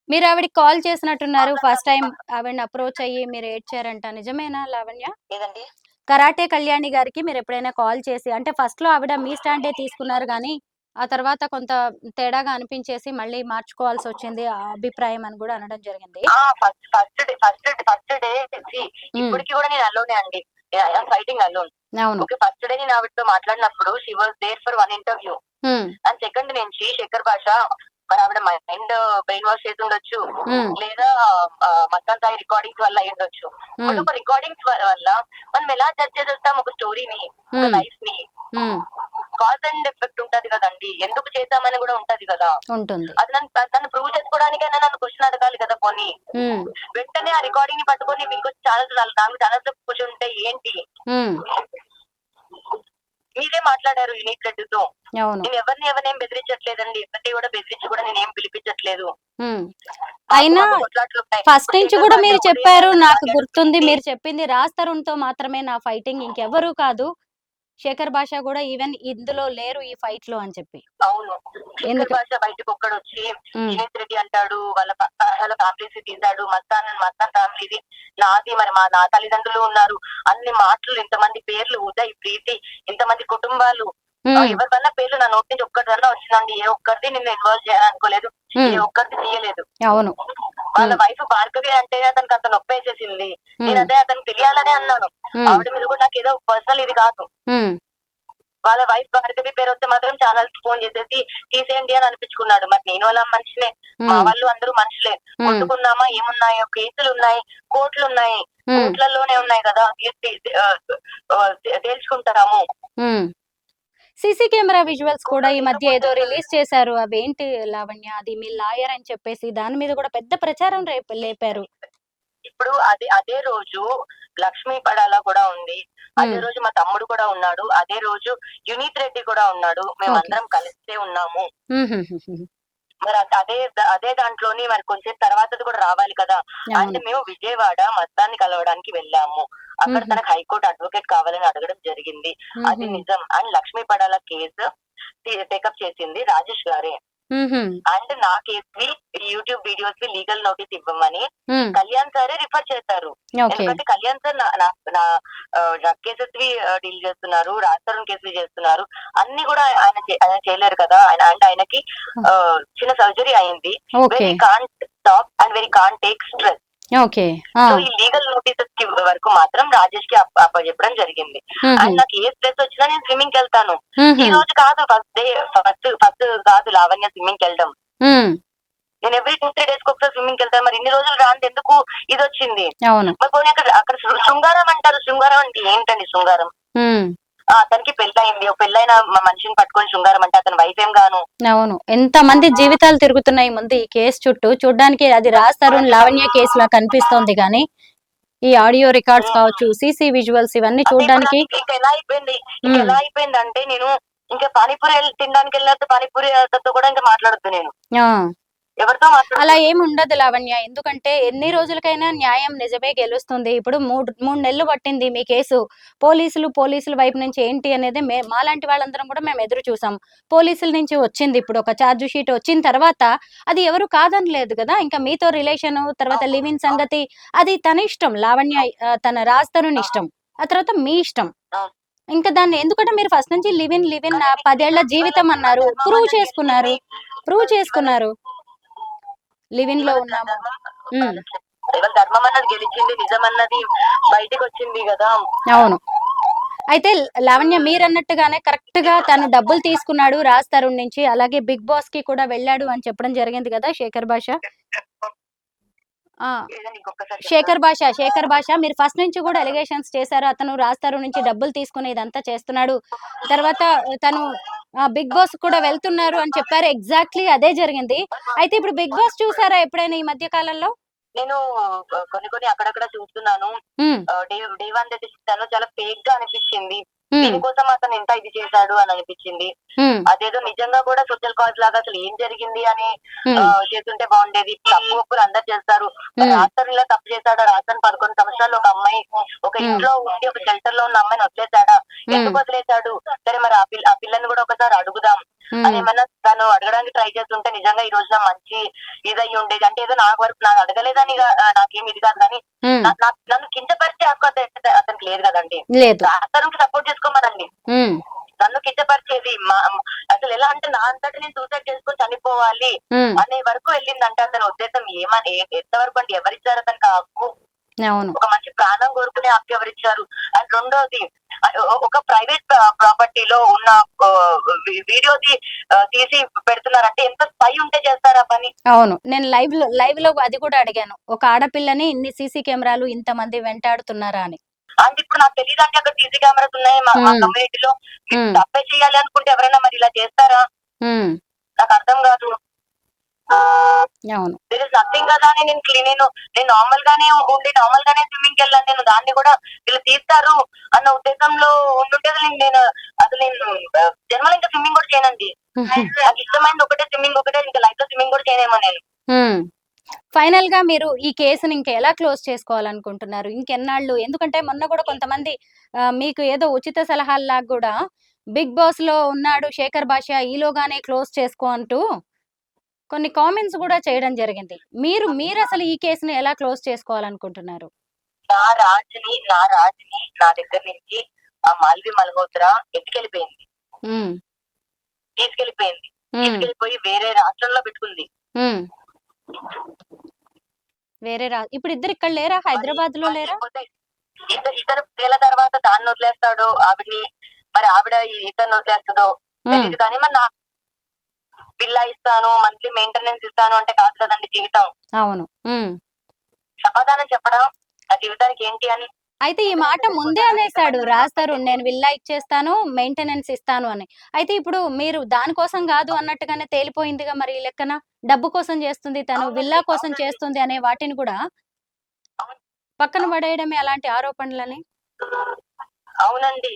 మీరు ఆవిడకి కాల్ చేసినట్టున్నారు, ఫస్ట్ టైం ఆవిడని అప్రోచ్ అయ్యి మీరు ఏడ్చారంట, నిజమేనా లావణ్య? ఏదండి? కరాటే కళ్యాణి గారికి మీరు ఎప్పుడైనా కాల్ చేసి, అంటే ఫస్ట్ లో ఆవిడ మీ స్టాండే తీసుకున్నారు కానీ ఆ తర్వాత కొంత తేడాగా అనిపించేసి మళ్ళీ మార్చుకోవాల్సి వచ్చింది ఆ అభిప్రాయం అని కూడా అనడం జరిగింది. ఫస్ట్ డే ఇప్పటికి కూడా నేను అలోనే అండి, ఫైటింగ్ అలోన్. అవును. ఓకే, ఫస్ట్ డే నేను ఆవిడతో మాట్లాడినప్పుడు she was there for 1 interview. And second నుంచి శేఖర్ భాష మరి ఆవిడ మైండ్ బ్రెయిన్ వాష్ చేసి ఉండొచ్చు, లేదా మస్తాన్ సాయి రికార్డింగ్స్ వల్ల అయి ఉండొచ్చు. ఒక రికార్డింగ్స్ వల్ల మనం ఎలా జడ్జ్ చేసేస్తాం ఒక స్టోరీని, ఒక లైఫ్ ని? కాజ్ అండ్ ఎఫెక్ట్ ఉంటది కదండి, ఎందుకు చేద్దామని కూడా ఉంటది కదా. అది నన్ను ప్రూవ్ చేసుకోవడానికైనా నన్ను క్వశ్చన్ అడగాలి కదా. పోనీ వెంటనే ఆ రికార్డింగ్ ని పట్టుకొని ఇంకో ఛానల్స్ 4 ఛానల్స్ కూర్చొని ఉంటే ఏంటి? మీరే మాట్లాడారు యూనిట్ రెడ్డితో. నేను ఎవరినేం బెదిరించట్లేదండి, ఎవరిని కూడా బెదిరించి కూడా నేనేం పిలిపించట్లేదు. అయినా ఫస్ట్ నుంచి కూడా మీరు చెప్పారు, నాకు గుర్తుంది, మీరు చెప్పింది రాజ్ తరుణ్ తో మాత్రమే నా ఫైటింగ్, ఇంకెవరు కాదు, శేఖర్ భాష కూడా ఈవెన్ ఇందులో లేరు ఈ ఫైట్ లో అని చెప్పి. అవును, శేఖర్ భాష బయటకు ఒక్కడు వచ్చి యూనిట్ రెడ్డి అంటాడు, వాళ్ళ ఫ్యామిలీస్ తీశాడు, మస్తాన్ ఫ్యామిలీది నాది, మరి నా తల్లిదండ్రులు ఉన్నారు, అన్ని మాటలు, ఇంతమంది పేర్లు, ఉదయ్, ప్రీతి, ఇంతమంది కుటుంబాలు, ఎవరికన్నా పేర్లు నా నోటి నుంచి ఒక్కటిదన్నా వచ్చిందండి? ఏ ఒక్కరిది నిన్ను ఇన్వాల్వ్ చేయాలనుకోలేదు, ఏ ఒక్కరిది తీయలేదు. అవును, వాళ్ళ వైఫ్ భార్గవి అంటే అతనికి అంత నొప్పి వేసేసింది. నేను అదే అతనికి తెలియాలనే అన్నాను. ఆవిడ మీద కూడా నాకు ఏదో పర్సనల్ ఇది కాదు. వాళ్ళ వైఫ్ భార్గవి పేరు వస్తే మాత్రం ఛానల్ ఫోన్ చేసేసి తీసేయండి అని అనిపించుకున్నాడు. మరి నేను అలా మనిషినే, మా వాళ్ళు అందరూ మనుషులే. కొట్టుకున్నామా, ఏమున్నాయో కేసులు ఉన్నాయి, కోర్టులు ఉన్నాయి, కోర్టులలోనే ఉన్నాయి కదా, తేల్చుకుంటాము. సీసీ కెమెరా విజువల్స్ కూడా ఈ మధ్య ఏదో రిలీజ్ చేశారు, అవేంటి లావణ్య? అది మీ లాయర్ అని చెప్పేసి దాని మీద కూడా పెద్ద ప్రచారం లేపారు. ఇప్పుడు అదే రోజు లక్ష్మీ పడాల కూడా ఉంది, అదే రోజు మా తమ్ముడు కూడా ఉన్నాడు, అదే రోజు యునీత్ రెడ్డి కూడా ఉన్నాడు, మేమందరం కలిసే ఉన్నాము. మరి అదే దాంట్లోని మరి కొంచెం తర్వాతది కూడా రావాలి కదా. అంటే మేము విజయవాడ మస్తాన్ని కలవడానికి వెళ్ళాము. అక్కడ తనకు హైకోర్టు అడ్వకేట్ కావాలని అడగడం జరిగింది, అది నిజం. And Lakshmi Padala case take up చేసింది రాజేష్ గారే. అండ్ నా కేసు యూట్యూబ్ వీడియోస్ కి లీగల్ నోటీస్ ఇవ్వమని కళ్యాణ్ సారే రిఫర్ చేశారు. ఎందుకంటే కళ్యాణ్ సార్ నా డ్రగ్ కేసెస్ డీల్ చేస్తున్నారు, రాజ్ తరుణ్ కేసులు చేస్తున్నారు, అన్ని కూడా ఆయన చేయలేరు కదా. అండ్ ఆయనకి చిన్న సర్జరీ అయింది. Very can't talk and very can't take stress. So ఈ లీగల్ నోటీసెస్ కి వరకు మాత్రం రాజేష్ కి చెప్పడం జరిగింది. అండ్ నాకు ఏ స్ట్రెస్ వచ్చినా నేను స్విమ్మింగ్ కి వెళ్తాను. ఈ రోజు కాదు, ఫస్ట్ కాదు లావణ్య స్విమ్మింగ్ కి వెళ్ళడం. నేను ఎవ్రీ 2-3 days కి ఒకసారి స్విమ్మింగ్ కి వెళ్తాను. మరి ఇన్ని రోజులు రాంది ఎందుకు ఇది వచ్చింది? మరి పోనీ అక్కడ శృంగారం అంటారు, శృంగారం అంటే ఏంటండి? శృంగారం అతనికి పెళ్ళయింది, పెళ్ళైన మనిషిని పట్టుకొని శృంగారం అంటే అతని వైఫ్ ఏం గాను? అవును, ఎంత మంది జీవితాలు తిరుగుతున్నాయి ముందు ఈ కేసు చుట్టూ. చూడడానికి అది రాజ్ తరుణ్ లావణ్య కేసు లా కనిపిస్తోంది కానీ ఈ ఆడియో రికార్డ్స్ కావచ్చు, సీసీ విజువల్స్, ఇవన్నీ చూడడానికి ఎలా అయిపోయింది అంటే నేను ఇంకా పానీపూరి తినడానికి వెళ్ళినట్టు పానీపూరి తో కూడా ఇంకా మాట్లాడద్దు నేను ఎవరితో. అలా ఏమి ఉండదు లావణ్య, ఎందుకంటే ఎన్ని రోజులకైనా న్యాయం నిజమే గెలుస్తుంది. ఇప్పుడు మూడు నెలలు పట్టింది మీ కేసు. పోలీసుల వైపు నుంచి ఏంటి అనేది మాలాంటి వాళ్ళందరం కూడా మేము ఎదురు చూసాం. పోలీసుల నుంచి వచ్చింది, ఇప్పుడు ఒక ఛార్జ్ షీట్ వచ్చిన తర్వాత అది ఎవరు కాదని లేదు కదా. ఇంకా మీతో రిలేషన్, తర్వాత లివిన్ సంగతి అది తన ఇష్టం, లావణ్య తన రాజ్ తరుణ్ ఇష్టం, ఆ తర్వాత మీ ఇష్టం. ఇంకా దాన్ని ఎందుకంటే మీరు ఫస్ట్ నుంచి లివిన్ నా 10 ఏళ్ల జీవితం అన్నారు, ప్రూవ్ చేసుకున్నారు. లివిన్ లో ఉన్నాము. ఇవాళ ధర్మం అన్నది గెలిచింది, నిజం అన్నది బయటికి వచ్చింది కదా. అవును. అయితే లావణ్య మీరన్నట్టుగానే కరెక్ట్ గా తను డబ్బులు తీసుకున్నాడు రాజ్ తరుణ్ నుంచి, అలాగే బిగ్ బాస్ కి కూడా వెళ్ళాడు అని చెప్పడం జరిగింది కదా శేఖర్ భాష. ఆ ఏదండి ఇంకొకసారి చెప్తారా? శేఖర్ భాష మీరు ఫస్ట్ నుంచి కూడా ఎలిగేషన్స్ చేశారు. అతను రాజ్ తరుణ్ నుంచి డబ్బులు తీసుకుని ఇదంతా చేస్తున్నాడు. తర్వాత తను బిగ్ బాస్ కూడా వెళ్తున్నారు అని చెప్పారు. ఎగ్జాక్ట్‌లీ అదే జరిగింది. అయితే ఇప్పుడు బిగ్ బాస్ చూసారా ఎప్పుడైనా ఈ మధ్య కాలంలో? నేను కొన్ని కొన్ని అక్కడక్కడ చూస్తున్నాను. హ్మ్. డే వన్ అయితే చూసాను, చాలా ఫేక్ గా అనిపించింది. హ్మ్. దీనికోసం అతను ఇంత ఇది చేశాడు అని అనిపించింది. హ్మ్. అదేదో నిజంగా కూడా సోషల్ కాజ్ లాగా అసలు ఏం జరిగింది అని హ్మ్. చేస్తుంటే బాగుండేది. తప్పు ఒప్పులు అందరు చేస్తారు. మరి హ్మ్. రాజస్థాన్ ఇలా తప్పు చేశాడా? రాజస్థాన్ 11 సంవత్సరాలు ఒక అమ్మాయి ఒక హ్మ్. ఇంట్లో ఉండి ఒక షెల్టర్ లో ఉన్న అమ్మాయిని వదిలేశాడా? హ్మ్. ఎందుకు వదిలేశాడు? సరే మరి ఆ పిల్లని కూడా ఒకసారి అడుగుదాం అని హ్మ్. ఏమన్నా తను అడగడానికి ట్రై చేస్తుంటే నిజంగా ఈ రోజున మంచి ఇదయ్యి ఉండేది. అంటే ఏదో నాకు వరకు నాకు అడగలేదని నాకేం ఇది కాదు కానీ హ్మ్. నన్ను కించపరిచే హక్కు అతనికి లేదు కదండి. లేదు. రాజస్థాన్కి సపోర్ట్ చేసుకోమనండి. హ్మ్. నన్ను కించపరిచేది అసలు ఎలా అంటే నా అంతటి నేను సూసైడ్ చేసుకొని చనిపోవాలి హ్మ్. అనే వరకు వెళ్ళిందంటే అతని ఉద్దేశం ఏమని ఎంతవరకు అంటే ఎవరిచ్చారు అతనికి ఆ హక్కు? అవును. ఒక మంచి ప్రాణం కోరుకునే హక్కు ఎవరిచ్చారు? అండ్ రెండోది ఒక ప్రైవేట్ ప్రాపర్టీలో ఉన్న వీడియో తీసి పెడుతున్నారంటే ఎంత స్పై ఉంటే చేస్తారా పని? అవును. నేను లైవ్‌లో అది కూడా అడిగాను. ఒక ఆడపిల్లని ఇన్ని సీసీ కెమెరాలు ఇంతమంది వెంటాడుతున్నారా అని. అంటే ఇప్పుడు నాకు తెలియదండి అక్కడ సీసీ కెమెరాస్ ఉన్నాయి మా హ్మ్. కమ్యూనిటీలో. మీరు హ్మ్. తప్పే చేయాలి అనుకుంటే ఎవరైనా మరి ఇలా చేస్తారా? హ్మ్. నాకు అర్థం కాదు. అవును. దిర్ ఇస్ నథింగ్ కదా అని నేను నార్మల్ గానే ఉండి నార్మల్ గానే స్విమ్మింగ్ వెళ్ళాను. నేను దాన్ని కూడా వీళ్ళు తీస్తారు అన్న ఉద్దేశంలో ఉండుంటే అసలు నేను జన్మలో ఇంకా స్విమ్మింగ్ కూడా చేయనండి. నాకు ఇష్టమైనది ఒకటే స్విమ్మింగ్ ఒకటే, ఇంకా లైఫ్ లో స్విమ్మింగ్ కూడా చేయనేమో నేను. హ్మ్. ఫైనల్‌గా మీరు ఈ కేస్‌ని ఇంక ఎలా క్లోజ్ చేసుకోవాలనుకుంటున్నారు? ఇంకెన్నాళ్ళు? ఎందుకంటే మొన్న గూడా కొంతమంది మీకు ఏదో ఉచిత సలహాల్లాగా గూడా బిగ్ బాస్‌లో ఉన్నాడు శేఖర్ భాష ఈలోగానే క్లోజ్ చేసుకో అంటూ కొన్ని కామెంట్స్ గూడా చేయడం జరిగింది. మీరసలు ఈ కేస్‌ని ఎలా క్లోజ్ చేసుకోవాలనుకుంటున్నారు? నా రాజుని నా దగ్గర నుంచి ఆ మాల్వి మల్హోత్రా ఎత్తుకెళ్ళిపోయింది. హ్మ్. తీసుకెళ్ళిపోయింది. హ్మ్. తీసుకెళ్ళిపోయి వేరే రాష్ట్రంలో పెట్టుకుంది. హ్మ్. ఇప్పుడు ఇద్దరు ఇక్కడ లేరా? హైదరాబాద్‌లో మరి లేరా? లేకపోతే ఇతను తేల తర్వాత దాన్ని వదిలేస్తాడో ఆవిడ్ని, మరి ఆవిడ ఇతన్ని వదిలేస్తదో హ్మ్. తెలీదు కానీ మరి విల్లా ఇస్తాను, మంత్లీ మెయింటెనెన్స్ ఇస్తాను అంటే కాదు కదండి జీవితం. అవును. హ్మ్. సమాధానం చెప్పడం ఆ జీవితానికి ఏంటి అని. అయితే ఈ మాట ముందే అనేసాడు రాజ్ తరుణ్. నేను విల్లా ఇచ్చేస్తాను, మెయింటెనెన్స్ ఇస్తాను అని. అయితే ఇప్పుడు మీరు దాని కోసం గాదు అన్నట్టుగానే తేలిపోయిందిగా మరి ఈ లెక్కన. డబ్బు కోసం చేస్తుంది తను, విల్లా కోసం చేస్తుంది అనే వాటిని కూడా పక్కన పడేయడమే అలాంటి ఆరోపణలని. అవునండి.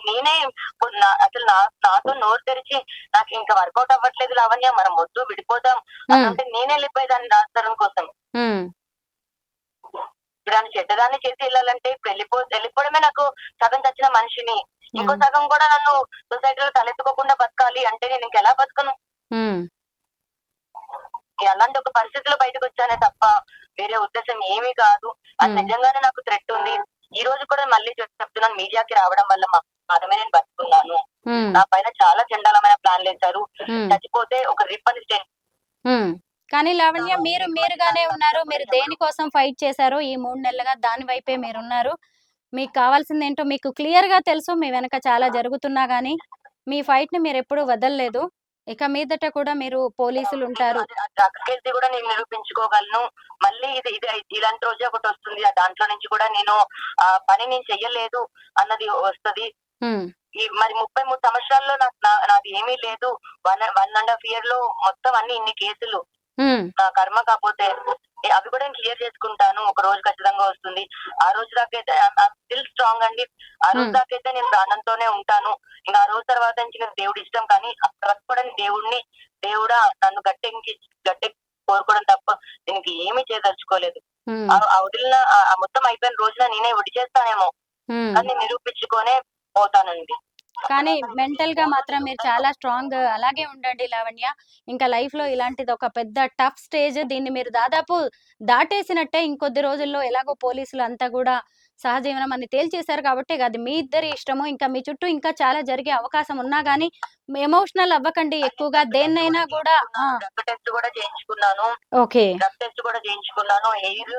నేనే ఇప్పుడు అసలు నాతో నోరు తెరిచి నాకు ఇంకా వర్కౌట్ అవ్వట్లేదు లావణ్య, మనం వద్దు విడిపోదాం అని హ్మ్. అంటే నేను వెళ్ళిపోయేదాన్ని రాజ్ తరుణ్ కోసం. హ్మ్. దాన్ని చెడ్డదాన్ని చేసి వెళ్ళాలంటే ఇప్పుడు వెళ్ళిపోవడమే నాకు సగం చచ్చిన మనిషిని. ఇంకో హ్మ్. సగం కూడా నన్ను సొసైటీలో తలెత్తుకోకుండా బతకాలి అంటే నేను ఇంకెలా బతకను? హ్మ్. అలాంటి ఒక పరిస్థితిలో బయటకు వచ్చానే తప్ప వేరే ఉద్దేశం ఏమీ కాదు. అది హ్మ్. నిజంగానే నాకు థ్రెట్ ఉంది. ఈ రోజు కూడా మళ్ళీ చెప్తున్నాను, మీడియాకి రావడం వల్ల మాత్రమే నేను బతుకున్నాను. హ్మ్. నా పైన చాలా చండాలమైన ప్లాన్లు వేశారు. హ్మ్. చచ్చిపోతే ఒక రిబ్బన్ హ్మ్. కానీ లావణ్య మీరుగానే ఉన్నారు. మీరు దేనికోసం ఫైట్ చేశారో ఈ 3 నెలలుగా దాని వైపే మీరున్నారు. మీకు కావాల్సిందేంటో మీకు క్లియర్‌గా తెలుసు. మీ వెనక చాలా జరుగుతున్నా గాని, మీ ఫైట్‌ని మీరెప్పుడూ వదల్లేదు. ఇక మీదట కూడా మీరు పోలీసులుంటారు. డ్రగ్స్ కేసు కూడా నేను నిరూపించుకోగలను. మళ్ళీ ఇది ఇది ఇలాంటి రోజే ఒకటొస్తుంది. దాంట్లో నుంచి కూడా నేను ఆ పని నేను చెయ్యలేదు అన్నది వస్తది. హ్మ్. మరి 33 సంవత్సరాల్లో నాది ఏమీ లేదు. 1 1½ ఇయర్ లో మొత్తం అన్ని ఇన్ని కేసులు. హ్మ్. నా కర్మ కాకపోతే అవి కూడా నేను క్లియర్ చేసుకుంటాను. ఒక రోజు ఖచ్చితంగా వస్తుంది. ఆ రోజు దాకైతే స్టిల్ స్ట్రాంగ్ అండి. ఆ రోజు హ్మ్. దాకైతే నేను ప్రాణంతోనే ఉంటాను. ఇంకా ఆ రోజు తర్వాత నుంచి నాకు దేవుడి ఇష్టం కానీ అక్కడ దేవుడా నన్ను గట్టెక్కి కోరుకోవడం తప్ప దీనికి ఏమీ చేయదలుచుకోలేదు. హ్మ్. ఆ వదిలిన మొత్తం అయిపోయిన రోజున నేనే విడిచేస్తానేమో హ్మ్. కానీ నేను నిరూపించుకొనే పోతానండి. కానీ మెంటల్‌గా మాత్రం మీరు చాలా స్ట్రాంగ్. అలాగే ఉండండి లావణ్య. ఇంకా లైఫ్‌లో ఇలాంటిది ఒక పెద్ద టఫ్ స్టేజ్. దీన్ని మీరు దాదాపు దాటేసినట్టే. ఇంకొద్ది రోజుల్లో ఎలాగో పోలీసులు అంతా గూడా సహజీవనం అని తేల్చేశారు కాబట్టి అది మీ ఇద్దరి ఇష్టము. ఇంకా మీ చుట్టూ ఇంకా చాలా జరిగే అవకాశం ఉన్నా గానీ ఎమోషనల్ అవ్వకండి ఎక్కువగా దేన్నైనా గూడా. ఆ! డ్రగ్ టెస్ట్ కూడా చేయించుకున్నాను. ఓకే. డ్రగ్ టెస్ట్ కూడా చేయించుకున్నాను. హెయిర్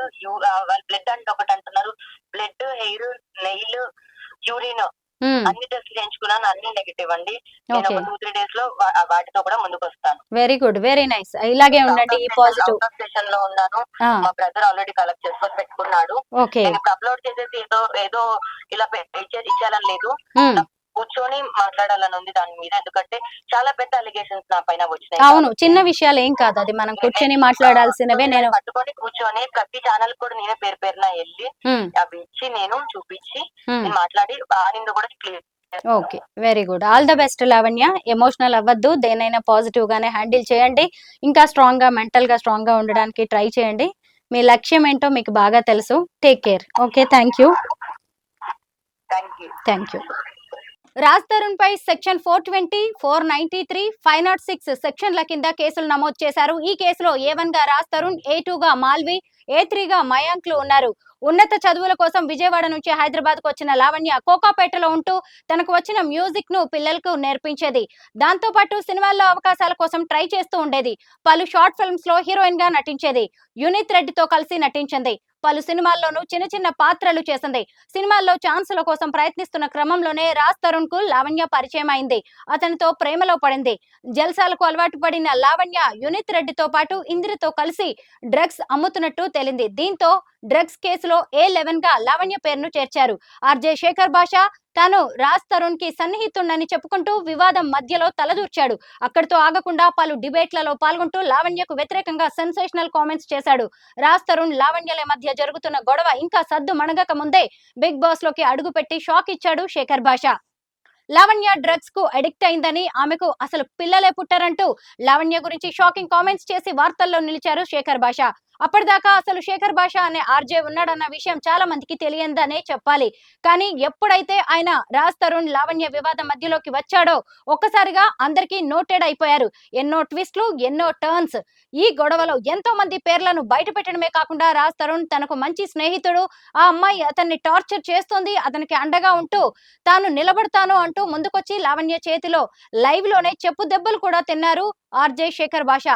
వాళ్ళు బ్లడ్ అంటే ఒకటి అంటున్నారు. బ్లడ్, హెయిర్, నెయిల్, యూరిన్ హ్మ్. అన్ని టెస్టులు చేయించుకున్నాను. అన్ని నెగెటివ్ అండి. నేను ఓకే. ఒక 2, 3 డేస్ లో వాటితో కూడా ముందుకొస్తాను. Very good. Very nice. ఇలాగే ఉండండి. ఈ పాజిటివ్. ఔట్ ఆఫ్ స్టేషన్ లో ఉన్నాను. ఆ! మా బ్రదర్ ఆల్రెడీ కలెక్ట్ చేసుకొని పెట్టుకున్నాడు. ఓకే. నేను ఇప్పుడు అప్లోడ్ చేసేసి ఏదో ఏదో ఇలా ఇచ్చేయాలని లేదు. హ్మ్. నాకు కూర్చొని మాట్లాడాలని ఉంది దాని మీద. ఎందుకంటే చాలా పెద్ద అలిగేషన్స్ నా పైన వచ్చినాయి అవును. కాబట్టి. చిన్న విషయాలేం కాదు. అది మనం కూర్చొని నేను మాట్లాడాల్సినవే. నేను పట్టుకొని కూర్చొని ప్రతి ఛానల్ కూడా నేనే పేరు పేరున ఎళ్లి హ్మ్. అవి ఇచ్చి నేను చూపించి హ్మ్. నేను మాట్లాడి ఆ నింద కూడా clear okay. Very good. All the best Lavanya. Emotional అవ్వద్దు. దేన్నైనా పాజిటివ్ గానే హ్యాండిల్ చేయండి. ఇంకా మెంటల్‌గా స్ట్రాంగ్‌గా ఉండడానికి ట్రై చేయండి. మీ లక్ష్యం ఏంటో మీకు బాగా తెలుసు. Take care. Okay. Thank you. Thank you. Thank you. Raj Tarun పై సెక్షన్ 420, 493, 506 సెక్షన్ల కింద కేసులు నమోదు చేశారు. ఈ కేసులో A1 గా రాజ్ తరుణ్, A2 గా మాల్వి, A3 గా మయాంక్లు ఉన్నారు. ఉన్నత చదువుల కోసం విజయవాడ నుంచి హైదరాబాద్ కు వచ్చిన లావణ్య కోకాపేటలో ఉంటూ తనకు వచ్చిన మ్యూజిక్ ను పిల్లలకు నేర్పించేది. దాంతో పాటు సినిమాల్లో అవకాశాల కోసం ట్రై చేస్తూ ఉండేది. పలు షార్ట్ ఫిల్మ్స్ లో హీరోయిన్ గా నటించేది. యూనిత్ రెడ్డితో కలిసి నటించింది. పలు సినిమాల్లోనూ చిన్న చిన్న పాత్రలు చేసింది. సినిమాల్లో ఛాన్సుల కోసం ప్రయత్నిస్తున్న క్రమంలోనే రాజ్ తరుణ్ కు లావణ్య పరిచయం అయింది. అతనితో ప్రేమలో పడింది. జల్సాలకు అలవాటు పడిన లావణ్య యూనిత్ రెడ్డితో పాటు ఇందిరతో కలిసి డ్రగ్స్ అమ్ముతున్నట్టు తేలింది. దీంతో డ్రగ్స్ కేసులో A11 గా లావణ్య పేరును చేర్చారు. ఆర్జే శేఖర్ భాషా తాను రాజ్ తరుణ్ కి సన్నిహితుడని చెప్పుకుంటూ వివాదం మధ్యలో తలదూర్చాడు. అక్కడితో ఆగకుండా పలు డిబేట్లలో పాల్గొంటూ లావణ్యకు వ్యతిరేకంగా సెన్సేషనల్ కామెంట్స్ చేశాడు. రాజ్ తరుణ్ లావణ్యల మధ్య జరుగుతున్న గొడవ ఇంకా సద్దు మణగక ముందే బిగ్ బాస్ లోకి అడుగుపెట్టి షాక్ ఇచ్చాడు శేఖర్ భాష. లావణ్య డ్రగ్స్ కు అడిక్ట్ అయిందని, ఆమెకు అసలు పిల్లలే పుట్టారంటూ లావణ్య గురించి షాకింగ్ కామెంట్స్ చేసి వార్తల్లో నిలిచారు శేఖర్ భాష. అప్పటిదాకా అసలు శేఖర్ భాష అనే ఆర్జే ఉన్నాడన్న విషయం చాలా మందికి తెలియందనే చెప్పాలి. కానీ ఎప్పుడైతే ఆయన రాజ్ తరుణ్ లావణ్య వివాదం మధ్యలోకి వచ్చాడో ఒక్కసారిగా అందరికీ నోటెడ్ అయిపోయారు. ఎన్నో ట్విస్ట్లు, ఎన్నో టర్న్స్. ఈ గొడవలో ఎంతో మంది పేర్లను బయట పెట్టడమే కాకుండా రాజ్ తరుణ్ తనకు మంచి స్నేహితుడు, ఆ అమ్మాయి అతన్ని టార్చర్ చేస్తోంది, అతనికి అండగా ఉంటూ తాను నిలబడతాను అంటూ ముందుకొచ్చి లావణ్య చేతిలో లైవ్ లోనే చెప్పు దెబ్బలు కూడా తిన్నారు ఆర్జే శేఖర్ భాష.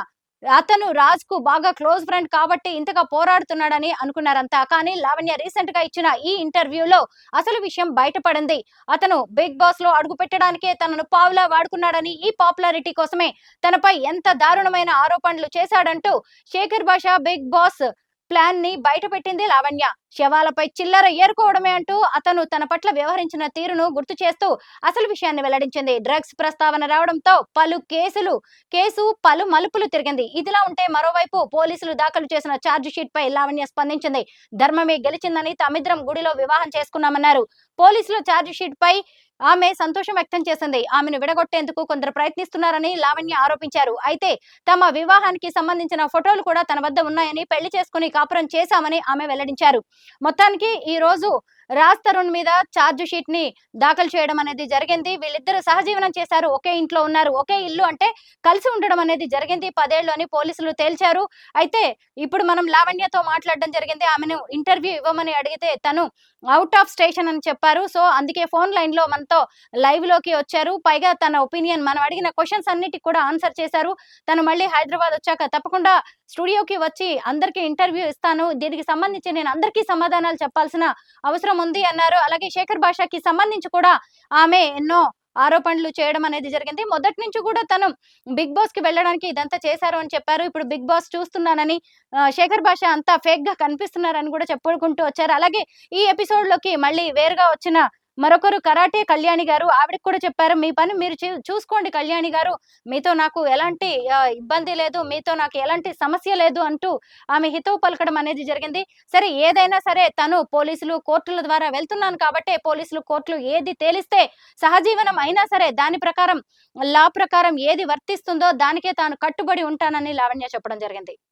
అతను రాజ్ కు బాగా క్లోజ్ ఫ్రెండ్ కాబట్టి ఇంతగా పోరాడుతున్నాడని అనుకున్నారంతా. కానీ లావణ్య రీసెంట్ గా ఇచ్చిన ఈ ఇంటర్వ్యూలో అసలు విషయం బయటపడింది. అతను బిగ్ బాస్ లో అడుగు పెట్టడానికే తనను పావులా వాడుకున్నాడని, ఈ పాపులారిటీ కోసమే తనపై ఎంత దారుణమైన ఆరోపణలు చేశాడంటూ శేఖర్ భాష బిగ్ బాస్ ప్లాన్ ని బయటపెట్టింది లావణ్య. శవాలపై చిల్లర ఏరుకోవడమే అంటూ అతను తన పట్ల వ్యవహరించిన తీరును గుర్తు చేస్తూ అసలు విషయాన్ని వెల్లడించింది. డ్రగ్స్ ప్రస్తావన రావడంతో కేసు పలు మలుపులు తిరిగింది. ఇదిలా ఉంటే మరోవైపు పోలీసులు దాఖలు చేసిన ఛార్జ్ షీట్ పై లావణ్య స్పందించింది. ధర్మమే గెలిచిందని, తమిద్రం గుడిలో వివాహం చేసుకున్నామన్నారు. పోలీసుల ఛార్జ్ షీట్ పై ఆమె సంతోషం వ్యక్తం చేసింది. ఆమెను విడగొట్టేందుకు కొందరు ప్రయత్నిస్తున్నారని లావణ్య ఆరోపించారు. అయితే తమ వివాహానికి సంబంధించిన ఫోటోలు కూడా తన వద్ద ఉన్నాయని, పెళ్లి చేసుకుని కాపురం చేశామని ఆమె వెల్లడించారు. మొత్తానికి ఈ రోజు రాజ్ తరుణ్ మీద ఛార్జ్ షీట్ ని దాఖలు చేయడం అనేది జరిగింది. వీళ్ళిద్దరూ సహజీవనం చేశారు, ఒకే ఇంట్లో ఉన్నారు, ఒకే ఇల్లు అంటే కలిసి ఉండడం అనేది జరిగింది 10 ఏళ్ళు అని పోలీసులు తేల్చారు. అయితే ఇప్పుడు మనం లావణ్యతో మాట్లాడడం జరిగింది. ఆమెను ఇంటర్వ్యూ ఇవ్వమని అడిగితే తను అవుట్ ఆఫ్ స్టేషన్ అని చెప్పారు. సో అందుకే ఫోన్ లైన్ లో మనతో లైవ్ లోకి వచ్చారు. పైగా తన ఒపీనియన్, మనం అడిగిన క్వశ్చన్స్ అన్నిటికి కూడా ఆన్సర్ చేశారు. తను మళ్ళీ హైదరాబాద్ వచ్చాక తప్పకుండా స్టూడియోకి వచ్చి అందరికీ ఇంటర్వ్యూ ఇస్తాను, దీనికి సంబంధించి నేను అందరికీ సమాధానాలు చెప్పాల్సిన అవసరం ఉంది అన్నారు. అలాగే శేఖర్ భాషకి సంబంధించి కూడా ఆమె ఎన్నో ఆరోపణలు చేయడం అనేది జరిగింది. మొదటి నుంచి కూడా తను బిగ్ బాస్ కి వెళ్ళడానికి ఇదంతా చేశారు అని చెప్పారు. ఇప్పుడు బిగ్ బాస్ చూస్తున్నానని శేఖర్ భాష అంతా ఫేక్ గా కనిపిస్తున్నారని కూడా చెప్పుకుంటూ వచ్చారు. అలాగే ఈ ఎపిసోడ్ లోకి మళ్ళీ వేరుగా వచ్చిన మరొకరు కరాటే కళ్యాణి గారు, ఆవిడకి కూడా చెప్పారు, మీ పని మీరు చూసుకోండి కళ్యాణి గారు, మీతో నాకు ఎలాంటి ఇబ్బంది లేదు, మీతో నాకు ఎలాంటి సమస్య లేదు అంటూ ఆమె హితవు పలకడం అనేది జరిగింది. సరే ఏదైనా సరే తను పోలీసులు కోర్టుల ద్వారా వెళ్తున్నాను కాబట్టి పోలీసులు కోర్టులు ఏది తేలిస్తే సహజీవనం అయినా సరే దాని ప్రకారం లా ప్రకారం ఏది వర్తిస్తుందో దానికే తాను కట్టుబడి ఉంటానని లావణ్య చెప్పడం జరిగింది.